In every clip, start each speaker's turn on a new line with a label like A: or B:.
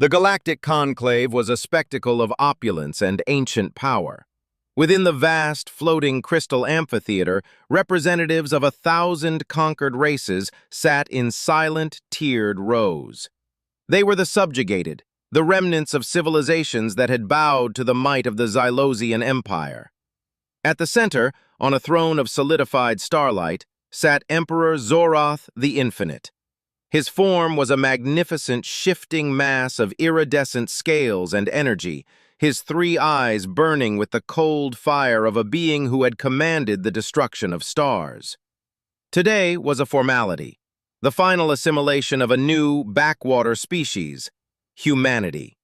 A: The Galactic Conclave was a spectacle of opulence and ancient power. Within the vast, floating crystal amphitheater, representatives of 1,000 conquered races sat in silent, tiered rows. They were the subjugated, the remnants of civilizations that had bowed to the might of the Xylosian Empire. At the center, on a throne of solidified starlight, sat Emperor Zoroth the Infinite. His form was a magnificent shifting mass of iridescent scales and energy, his 3 eyes burning with the cold fire of a being who had commanded the destruction of stars. Today was a formality, the final assimilation of a new backwater species, humanity.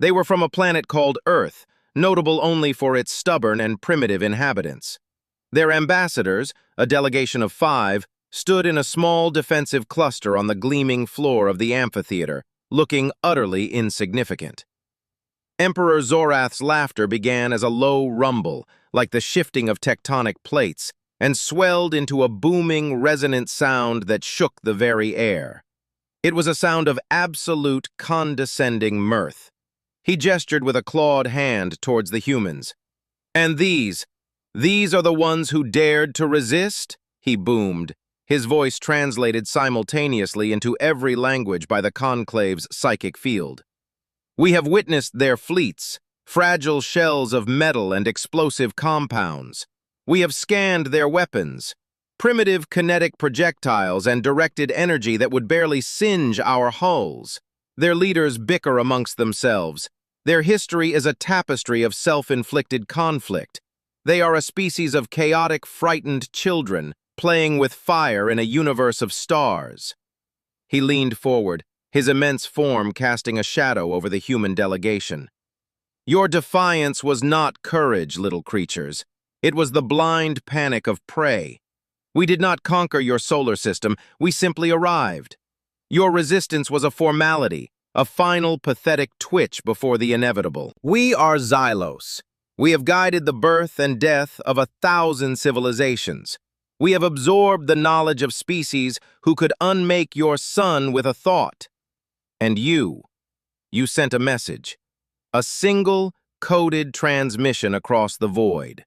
A: They were from a planet called Earth, notable only for its stubborn and primitive inhabitants. Their ambassadors, a delegation of 5, stood in a small defensive cluster on the gleaming floor of the amphitheater, looking utterly insignificant. Emperor Zorath's laughter began as a low rumble, like the shifting of tectonic plates, and swelled into a booming, resonant sound that shook the very air. It was a sound of absolute, condescending mirth. He gestured with a clawed hand towards the humans. "And these are the ones who dared to resist?" he boomed, his voice translated simultaneously into every language by the Conclave's psychic field. "We have witnessed their fleets, fragile shells of metal and explosive compounds. We have scanned their weapons, primitive kinetic projectiles and directed energy that would barely singe our hulls. Their leaders bicker amongst themselves. Their history is a tapestry of self-inflicted conflict. They are a species of chaotic, frightened children, playing with fire in a universe of stars." He leaned forward, his immense form casting a shadow over the human delegation. "Your defiance was not courage, little creatures. It was the blind panic of prey. We did not conquer your solar system, we simply arrived. Your resistance was a formality, a final pathetic twitch before the inevitable. We are Xylos. We have guided the birth and death of 1,000 civilizations. We have absorbed the knowledge of species who could unmake your sun with a thought. And you sent a message, a single, coded transmission across the void.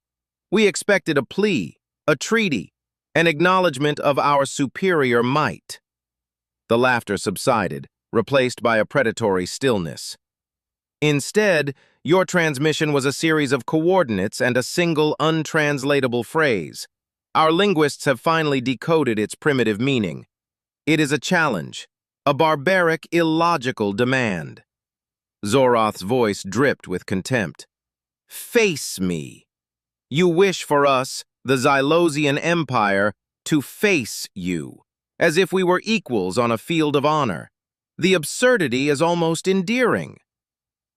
A: We expected a plea, a treaty, an acknowledgement of our superior might." The laughter subsided, replaced by a predatory stillness. "Instead, your transmission was a series of coordinates and a single untranslatable phrase. Our linguists have finally decoded its primitive meaning. It is a challenge, a barbaric, illogical demand." Zoroth's voice dripped with contempt. "Face me. You wish for us, the Xylosian Empire, to face you, as if we were equals on a field of honor. The absurdity is almost endearing."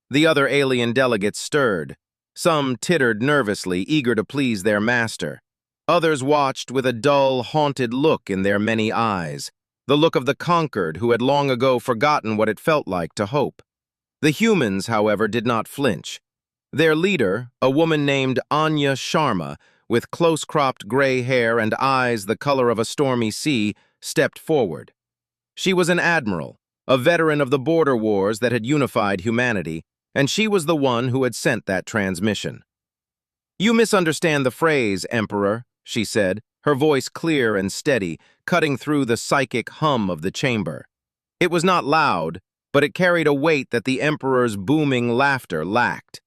A: The other alien delegates stirred. Some tittered nervously, eager to please their master. Others watched with a dull, haunted look in their many eyes, the look of the conquered who had long ago forgotten what it felt like to hope. The humans, however, did not flinch. Their leader, a woman named Anya Sharma, with close-cropped gray hair and eyes the color of a stormy sea, stepped forward. She was an admiral, a veteran of the border wars that had unified humanity, and she was the one who had sent that transmission. "You misunderstand the phrase, Emperor," she said, her voice clear and steady, cutting through the psychic hum of the chamber. It was not loud, but it carried a weight that the Emperor's booming laughter lacked.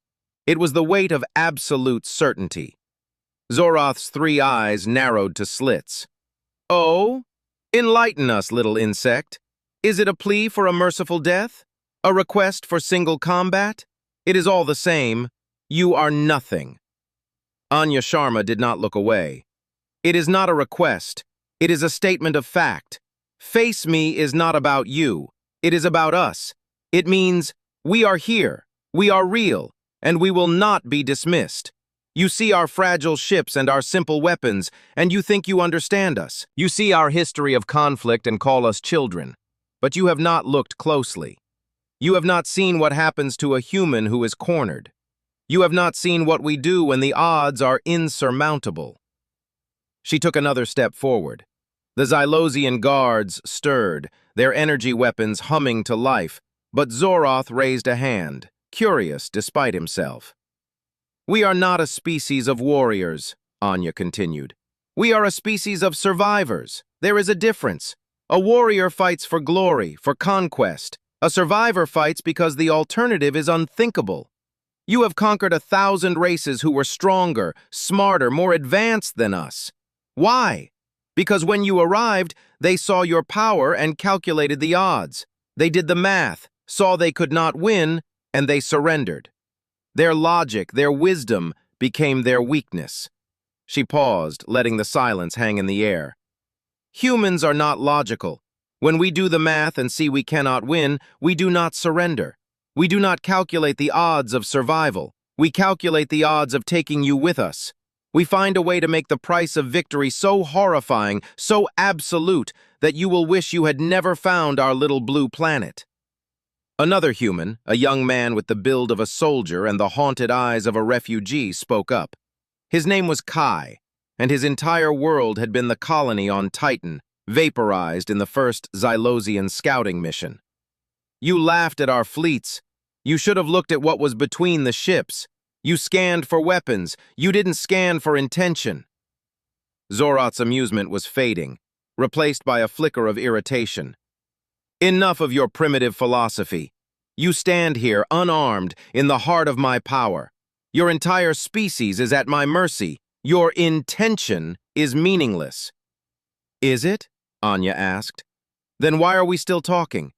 A: It was the weight of absolute certainty. Zoroth's 3 eyes narrowed to slits. "Oh? Enlighten us, little insect. Is it a plea for a merciful death? A request for single combat? It is all the same. You are nothing." Anya Sharma did not look away. "It is not a request. It is a statement of fact. Face me is not about you. It is about us. It means we are here, we are real, and we will not be dismissed. You see our fragile ships and our simple weapons, and you think you understand us. You see our history of conflict and call us children. But you have not looked closely. You have not seen what happens to a human who is cornered. You have not seen what we do when the odds are insurmountable." She took another step forward. The Xylosian guards stirred, their energy weapons humming to life, but Zoroth raised a hand, curious despite himself. "We are not a species of warriors," Anya continued. "We are a species of survivors. There is a difference. A warrior fights for glory, for conquest. A survivor fights because the alternative is unthinkable. You have conquered 1,000 races who were stronger, smarter, more advanced than us. Why? Because when you arrived, they saw your power and calculated the odds. They did the math, saw they could not win, and they surrendered. Their logic, their wisdom, became their weakness." She paused, letting the silence hang in the air. "Humans are not logical. When we do the math and see we cannot win, we do not surrender. We do not calculate the odds of survival. We calculate the odds of taking you with us. We find a way to make the price of victory so horrifying, so absolute, that you will wish you had never found our little blue planet." Another human, a young man with the build of a soldier and the haunted eyes of a refugee, spoke up. His name was Kai, and his entire world had been the colony on Titan, vaporized in the first Xylosian scouting mission. "You laughed at our fleets. You should have looked at what was between the ships. You scanned for weapons. You didn't scan for intention." Zoroth's amusement was fading, replaced by a flicker of irritation. "Enough of your primitive philosophy. You stand here, unarmed, in the heart of my power. Your entire species is at my mercy. Your intention is meaningless." "Is it?" Anya asked. "Then why are we still talking?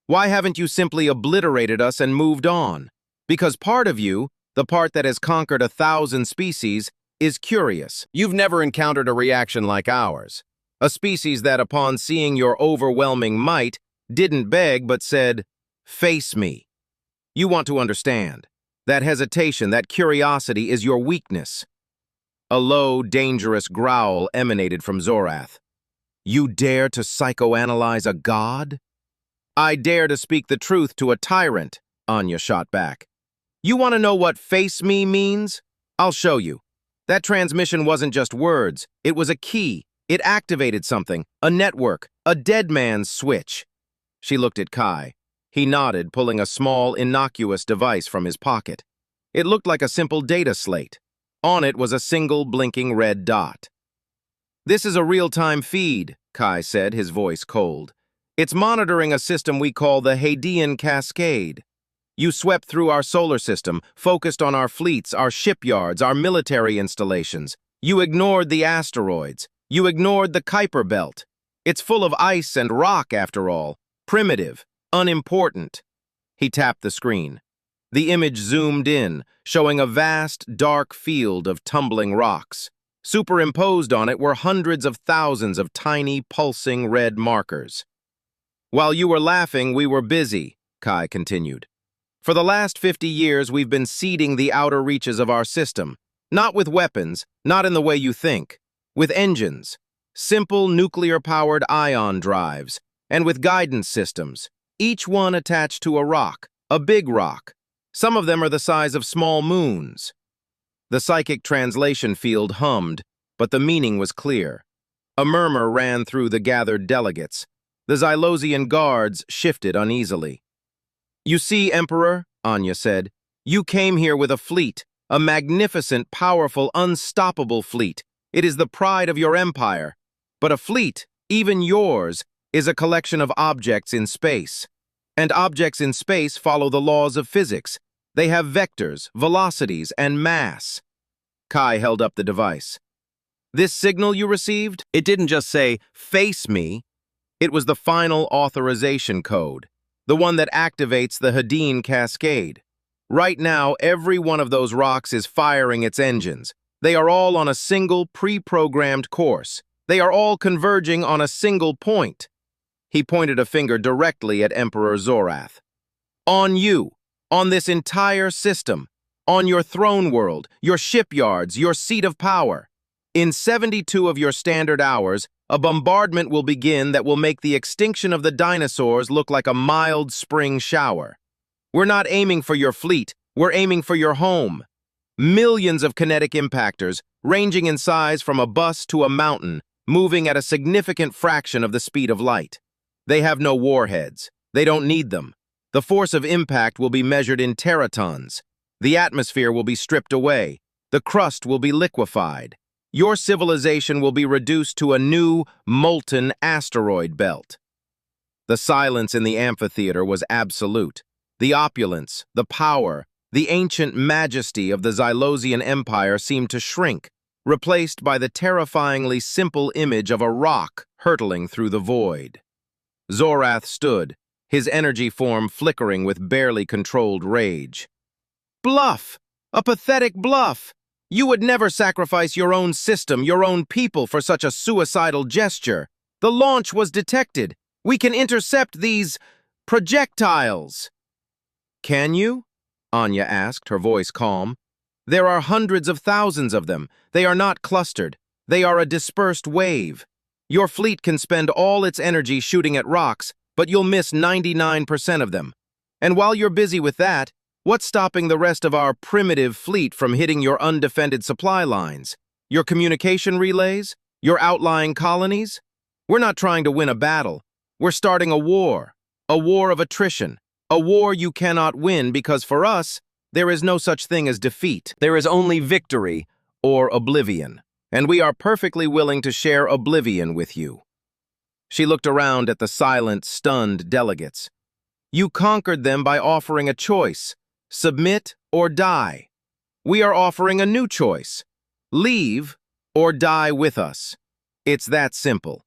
A: Why haven't you simply obliterated us and moved on? Because part of you, the part that has conquered 1,000 species, is curious. You've never encountered a reaction like ours. A species that, upon seeing your overwhelming might, didn't beg but said, 'Face me.' You want to understand. That hesitation, that curiosity is your weakness." A low, dangerous growl emanated from Zoroth. "You dare to psychoanalyze a god?" "I dare to speak the truth to a tyrant," Anya shot back. "You want to know what 'face me' means? I'll show you. That transmission wasn't just words. It was a key. It activated something, a network, a dead man's switch." She looked at Kai. He nodded, pulling a small, innocuous device from his pocket. It looked like a simple data slate. On it was a single blinking red dot. "This is a real-time feed," Kai said, his voice cold. "It's monitoring a system we call the Hadean Cascade. You swept through our solar system, focused on our fleets, our shipyards, our military installations. You ignored the asteroids. You ignored the Kuiper Belt. It's full of ice and rock, after all. Primitive, unimportant." He tapped the screen. The image zoomed in, showing a vast, dark field of tumbling rocks. Superimposed on it were hundreds of thousands of tiny, pulsing red markers. "While you were laughing, we were busy," Kai continued. "For the last 50 years, we've been seeding the outer reaches of our system. Not with weapons, not in the way you think. With engines. Simple, nuclear-powered ion drives. And with guidance systems. Each one attached to a rock, a big rock. Some of them are the size of small moons." The psychic translation field hummed, but the meaning was clear. A murmur ran through the gathered delegates. The Xylosian guards shifted uneasily. "You see, Emperor," Anya said, "you came here with a fleet, a magnificent, powerful, unstoppable fleet. It is the pride of your empire. But a fleet, even yours, is a collection of objects in space. And objects in space follow the laws of physics. They have vectors, velocities, and mass." Kai held up the device. "This signal you received? It didn't just say, 'Face me.' It was the final authorization code, the one that activates the Hadean Cascade. Right now, every one of those rocks is firing its engines. They are all on a single pre-programmed course. They are all converging on a single point." He pointed a finger directly at Emperor Zoroth. "On you, on this entire system, on your throne world, your shipyards, your seat of power. In 72 of your standard hours, a bombardment will begin that will make the extinction of the dinosaurs look like a mild spring shower. We're not aiming for your fleet, we're aiming for your home. Millions of kinetic impactors, ranging in size from a bus to a mountain, moving at a significant fraction of the speed of light. They have no warheads. They don't need them. The force of impact will be measured in teratons. The atmosphere will be stripped away. The crust will be liquefied. Your civilization will be reduced to a new, molten asteroid belt. The silence in the amphitheater was absolute. The opulence, the power, the ancient majesty of the Xylosian Empire seemed to shrink, replaced by the terrifyingly simple image of a rock hurtling through the void. Zorath stood, his energy form flickering with barely controlled rage. Bluff! A pathetic bluff! You would never sacrifice your own system, your own people for such a suicidal gesture. The launch was detected. We can intercept these projectiles. Can you? Anya asked, her voice calm. There are hundreds of thousands of them. They are not clustered. They are a dispersed wave. Your fleet can spend all its energy shooting at rocks, but you'll miss 99% of them. And while you're busy with that, what's stopping the rest of our primitive fleet from hitting your undefended supply lines? Your communication relays? Your outlying colonies? We're not trying to win a battle. We're starting a war of attrition, a war you cannot win because for us, there is no such thing as defeat. There is only victory or oblivion, and we are perfectly willing to share oblivion with you. She looked around at the silent, stunned delegates. You conquered them by offering a choice. Submit or die. We are offering a new choice. Leave or die with us. It's that simple.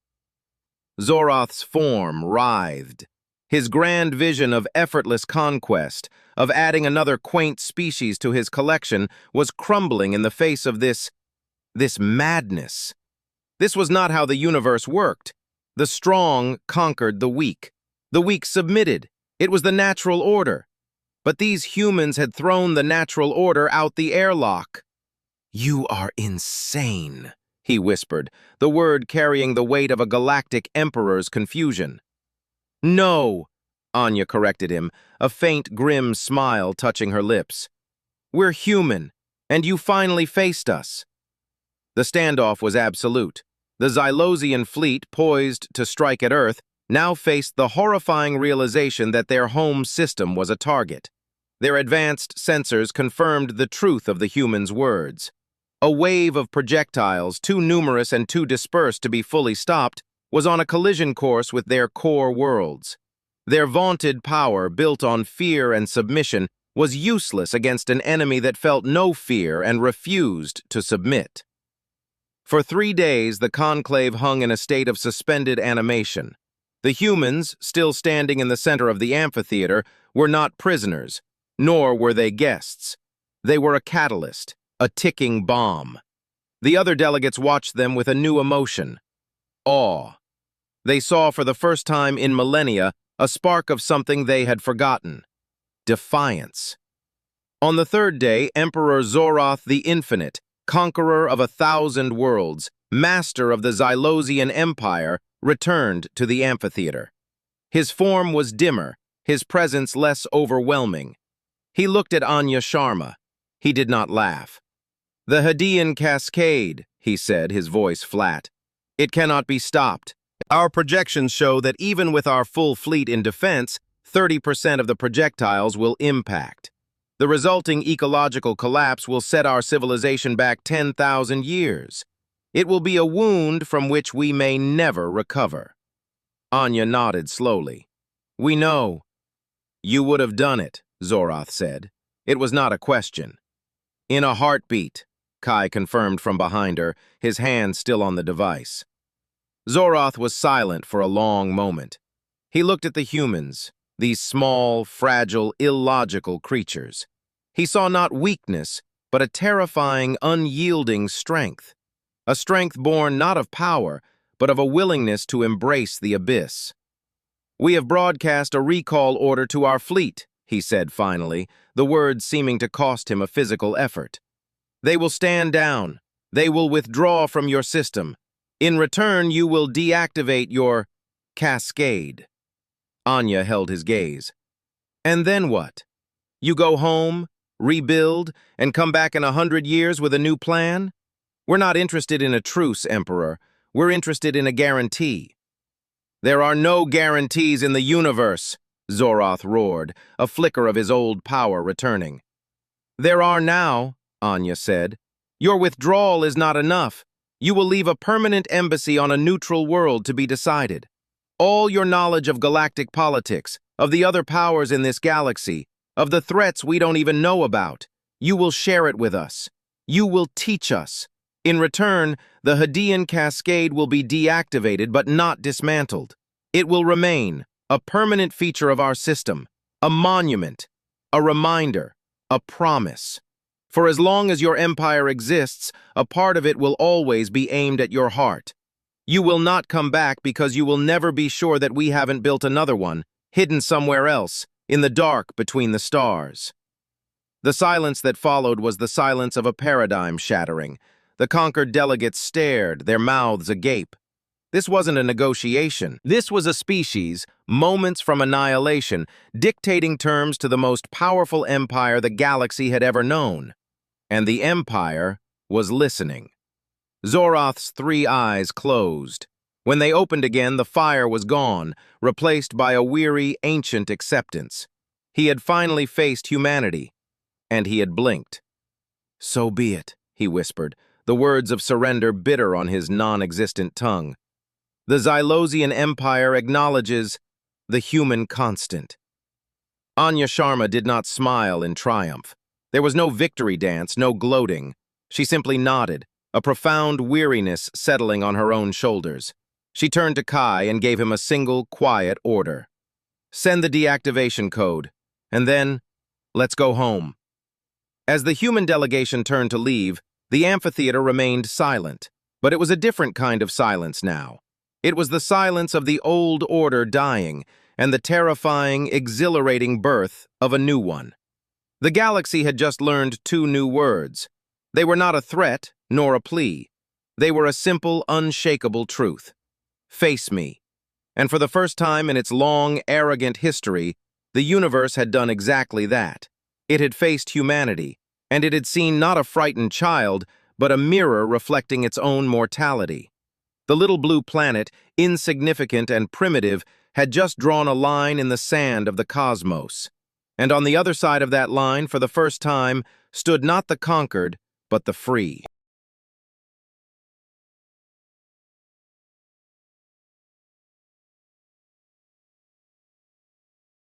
A: Zorath's form writhed. His grand vision of effortless conquest, of adding another quaint species to his collection, was crumbling in the face of this madness. This was not how the universe worked. The strong conquered the weak. The weak submitted. It was the natural order. But these humans had thrown the natural order out the airlock. You are insane, he whispered, the word carrying the weight of a galactic emperor's confusion. No, Anya corrected him, a faint, grim smile touching her lips. We're human, and you finally faced us. The standoff was absolute. The Xylosian fleet, poised to strike at Earth, now faced the horrifying realization that their home system was a target. Their advanced sensors confirmed the truth of the humans' words. A wave of projectiles, too numerous and too dispersed to be fully stopped, was on a collision course with their core worlds. Their vaunted power, built on fear and submission, was useless against an enemy that felt no fear and refused to submit. For 3 days, the conclave hung in a state of suspended animation. The humans, still standing in the center of the amphitheater, were not prisoners, nor were they guests. They were a catalyst, a ticking bomb. The other delegates watched them with a new emotion, awe. They saw for the first time in millennia a spark of something they had forgotten, defiance. On the 3rd day, Emperor Zorath the Infinite, conqueror of 1,000 worlds, master of the Xylosian Empire, returned to the amphitheater. His form was dimmer, his presence less overwhelming. He looked at Anya Sharma. He did not laugh. The Hadean Cascade, he said, his voice flat. It cannot be stopped. Our projections show that even with our full fleet in defense, 30% of the projectiles will impact. The resulting ecological collapse will set our civilization back 10,000 years. It will be a wound from which we may never recover. Anya nodded slowly. We know. You would have done it, Zorath said. It was not a question. In a heartbeat, Kai confirmed from behind her, his hand still on the device. Zorath was silent for a long moment. He looked at the humans, these small, fragile, illogical creatures. He saw not weakness, but a terrifying, unyielding strength. A strength born not of power, but of a willingness to embrace the abyss. We have broadcast a recall order to our fleet, he said finally, the words seeming to cost him a physical effort. They will stand down. They will withdraw from your system. In return, you will deactivate your cascade. Anya held his gaze. And then what? You go home, rebuild, and come back in 100 years with a new plan? We're not interested in a truce, Emperor. We're interested in a guarantee. There are no guarantees in the universe, Zoroth roared, a flicker of his old power returning. There are now, Anya said. Your withdrawal is not enough. You will leave a permanent embassy on a neutral world to be decided. All your knowledge of galactic politics, of the other powers in this galaxy, of the threats we don't even know about, you will share it with us. You will teach us. In return, the Hadean Cascade will be deactivated but not dismantled. It will remain, a permanent feature of our system, a monument, a reminder, a promise. For as long as your empire exists, a part of it will always be aimed at your heart. You will not come back because you will never be sure that we haven't built another one, hidden somewhere else, in the dark between the stars. The silence that followed was the silence of a paradigm shattering. The conquered delegates stared, their mouths agape. This wasn't a negotiation. This was a species, moments from annihilation, dictating terms to the most powerful empire the galaxy had ever known. And the empire was listening. Zoroth's 3 eyes closed. When they opened again, the fire was gone, replaced by a weary, ancient acceptance. He had finally faced humanity, and he had blinked. So be it, he whispered, the words of surrender bitter on his non-existent tongue. The Xylosian Empire acknowledges the human constant. Anya Sharma did not smile in triumph. There was no victory dance, no gloating. She simply nodded, a profound weariness settling on her own shoulders. She turned to Kai and gave him a single, quiet order. Send the deactivation code, and then, let's go home. As the human delegation turned to leave, the amphitheater remained silent, but it was a different kind of silence now. It was the silence of the old order dying and the terrifying, exhilarating birth of a new one. The galaxy had just learned 2 new words. They were not a threat nor a plea. They were a simple, unshakable truth. Face me. And for the first time in its long, arrogant history, the universe had done exactly that. It had faced humanity, and it had seen not a frightened child, but a mirror reflecting its own mortality. The little blue planet, insignificant and primitive, had just drawn a line in the sand of the cosmos. And on the other side of that line, for the first time, stood not the conquered, but the free.